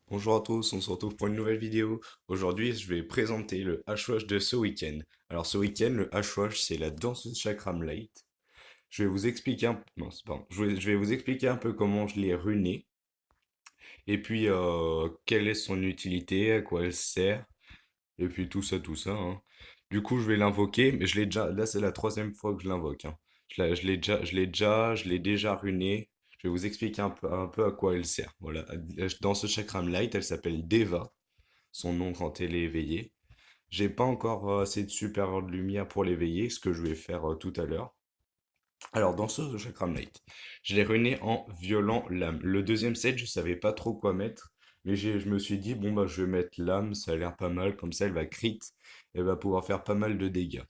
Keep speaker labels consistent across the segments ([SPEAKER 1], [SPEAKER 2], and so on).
[SPEAKER 1] Bonjour à tous, on se retrouve pour une nouvelle vidéo. Aujourd'hui, je vais présenter le H-Wash de ce week-end. Alors, ce week-end, le H-Wash, c'est la danseuse Chakram Light. Je vais vous expliquer un... non, c'est pardon. Je vais vous expliquer un peu comment je l'ai runé, et puis quelle est son utilité, à quoi elle sert, et puis tout ça, hein. Du coup, je vais l'invoquer, mais je l'ai déjà... Là, c'est la troisième fois que je l'invoque, hein. Je l'ai déjà runé. Je vais vous expliquer un peu à quoi elle sert. Voilà. Dans ce Chakram Light, elle s'appelle Deva, son nom quand elle est éveillée. J'ai pas encore assez de super de lumière pour l'éveiller, ce que je vais faire tout à l'heure. Alors, dans ce Chakram Light, je l'ai ruiné en violant l'âme. Le deuxième set, je savais pas trop quoi mettre, mais je me suis dit, bon, bah, je vais mettre l'âme, ça a l'air pas mal, comme ça, elle va crit, elle va pouvoir faire pas mal de dégâts.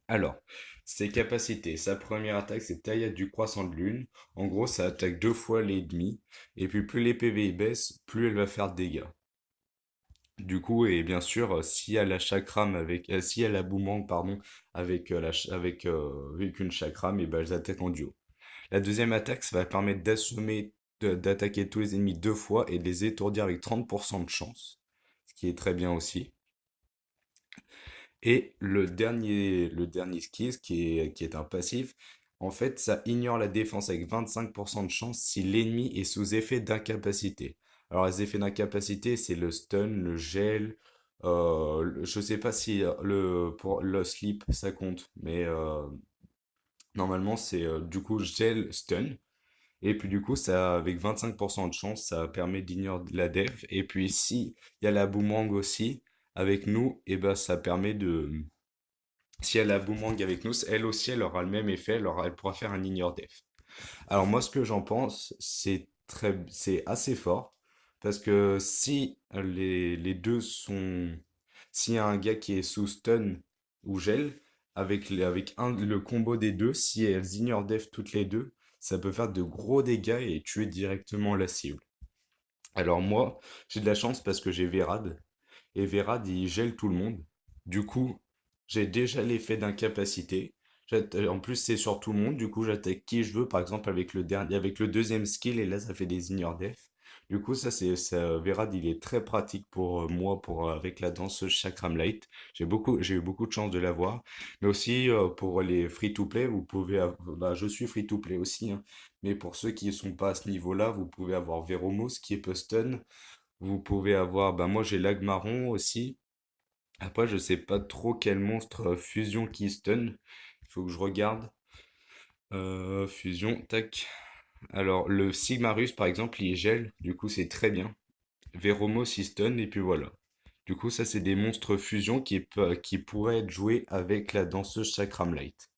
[SPEAKER 1] Alors, ses capacités, sa première attaque, c'est taillade du croissant de lune. En gros, ça attaque deux fois l'ennemi, et puis plus les PV baissent, plus elle va faire de dégâts. Du coup, et bien sûr, si elle a chakram avec, si elle a boomerang, pardon, avec, avec une chakram, et ben elles attaquent en duo. La deuxième attaque, ça va permettre d'assommer, d'attaquer tous les ennemis deux fois et de les étourdir avec 30% de chance, ce qui est très bien aussi. Et le dernier skill, qui est un passif, en fait, ça ignore la défense avec 25% de chance si l'ennemi est sous effet d'incapacité. Alors, les effets d'incapacité, c'est le stun, le gel. Je sais pas si pour le sleep ça compte, mais normalement, c'est du coup gel, stun. Et puis du coup, ça, avec 25% de chance, ça permet d'ignorer la def. Et puis si il y a la boomerang aussi avec nous, et ben ça permet de, si elle a Boomerang avec nous, elle aussi, elle aura le même effet, elle pourra faire un Ignore Def. Alors moi, ce que j'en pense, c'est assez fort, parce que si les deux sont, s'il y a un gars qui est sous stun ou gel, avec le combo des deux, si elles ignorent Def toutes les deux, ça peut faire de gros dégâts et tuer directement la cible. Alors moi, j'ai de la chance parce que j'ai Verad, et Verad, il gèle tout le monde. Du coup, j'ai déjà l'effet d'incapacité. En plus, c'est sur tout le monde. Du coup, j'attaque qui je veux, par exemple, avec le dernier, avec le deuxième skill, et là, ça fait des ignore def. Du coup, ça, Verad, il est très pratique pour moi, avec la danseuse Chakram Light. J'ai eu beaucoup de chance de l'avoir. Mais aussi, pour les free-to-play, bah, je suis free-to-play aussi, hein. Mais pour ceux qui ne sont pas à ce niveau-là, vous pouvez avoir Veromos qui est peu stun. Vous pouvez avoir, bah moi j'ai l'Agmaron aussi. Après, je sais pas trop quel monstre fusion qui stun. Il faut que je regarde. Fusion, tac. Alors, le Sigmarus, par exemple, il gèle. Du coup, c'est très bien. Veromos, il stun. Et puis voilà. Du coup, ça, c'est des monstres fusion qui pourraient être joués avec la danseuse Chakram Light.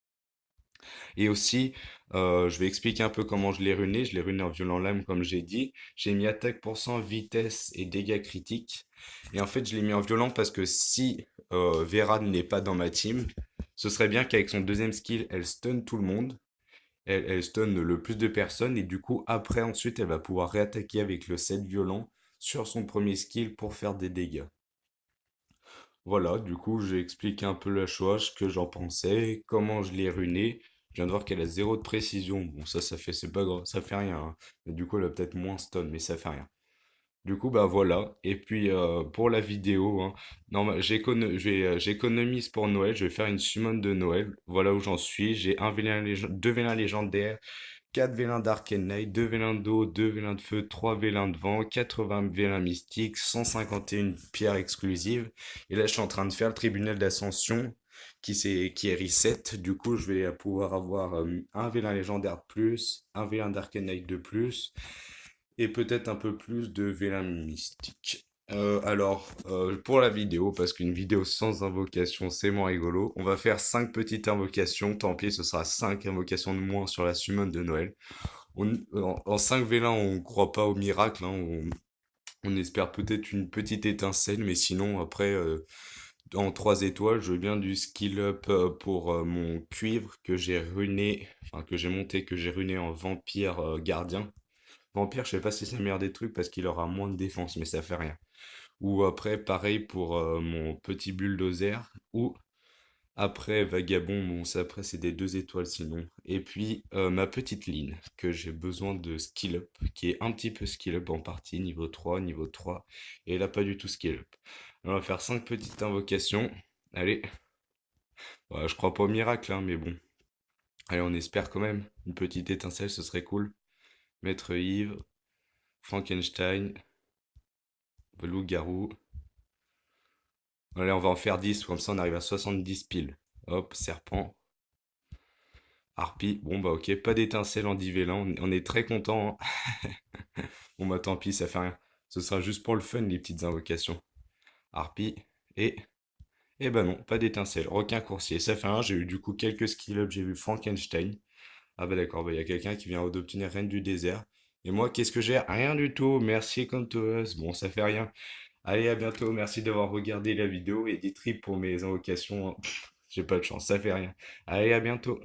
[SPEAKER 1] Et aussi, je vais expliquer un peu comment je l'ai runé. Je l'ai runé en violent lame, comme j'ai dit. J'ai mis attaque pour cent, vitesse et dégâts critiques. Et en fait, je l'ai mis en violent parce que si Vera n'est pas dans ma team, ce serait bien qu'avec son deuxième skill, elle stun tout le monde. Elle stun le plus de personnes. Et du coup, après, ensuite, elle va pouvoir réattaquer avec le 7 violent sur son premier skill pour faire des dégâts. Voilà, du coup, j'ai expliqué un peu la chose, ce que j'en pensais, comment je l'ai ruiné. Je viens de voir qu'elle a zéro de précision. Bon, ça fait, c'est pas grave, ça fait rien, hein. Mais du coup, elle a peut-être moins stun, mais ça fait rien. Du coup, bah voilà. Et puis, pour la vidéo, hein, j'économise pour Noël. Je vais faire une summon de Noël. Voilà où j'en suis. J'ai deux vélins légendaires, 4 vélins d'Arcane Knight, 2 vélins d'eau, 2 vélins de feu, 3 vélins de vent, 80 vélins mystiques, 151 pierres exclusives. Et là, je suis en train de faire le tribunal d'ascension qui est reset. Du coup, je vais pouvoir avoir un vélin légendaire de plus, un vélin d'Arcane Knight de plus, et peut-être un peu plus de vélins mystiques. Pour la vidéo, parce qu'une vidéo sans invocation, c'est moins rigolo, on va faire 5 petites invocations. Tant pis, ce sera 5 invocations de moins sur la summon de Noël. En 5 vélins, on croit pas au miracle, hein, on espère peut-être une petite étincelle, mais sinon, après, en 3 étoiles, je veux bien du skill up pour mon cuivre que j'ai runé, enfin que j'ai monté, que j'ai runé en vampire gardien. Vampire, je sais pas si c'est le meilleur des trucs parce qu'il aura moins de défense, mais ça fait rien. Ou après, pareil pour mon petit bulldozer, ou Après, Vagabond, bon, ça après, c'est des 2 étoiles sinon. Et puis, ma petite ligne, que j'ai besoin de skill up, qui est un petit peu skill up en partie, niveau 3, niveau 3. Et là, pas du tout skill up. On va faire 5 petites invocations. Allez, ouais, je crois pas au miracle, hein, mais bon. Allez, on espère quand même. Une petite étincelle, ce serait cool. Maître Yves, Frankenstein, loup-garou. Allez, on va en faire 10, comme ça on arrive à 70 piles. Hop, serpent, harpie. Bon bah ok, pas d'étincelle en divélant, on est très content, hein. Bon bah tant pis, ça fait rien. Ce sera juste pour le fun, les petites invocations. Harpie, et... Et bah non, pas d'étincelle. Requin coursier, ça fait un. J'ai eu du coup quelques skill up, j'ai vu Frankenstein. Ah bah d'accord, bah il y a quelqu'un qui vient d'obtenir Reine du désert. Et moi, qu'est-ce que j'ai? Rien du tout, merci Contos. Bon, ça fait rien. Allez, à bientôt, merci d'avoir regardé la vidéo et des trips pour mes invocations. J'ai pas de chance, ça fait rien. Allez, à bientôt.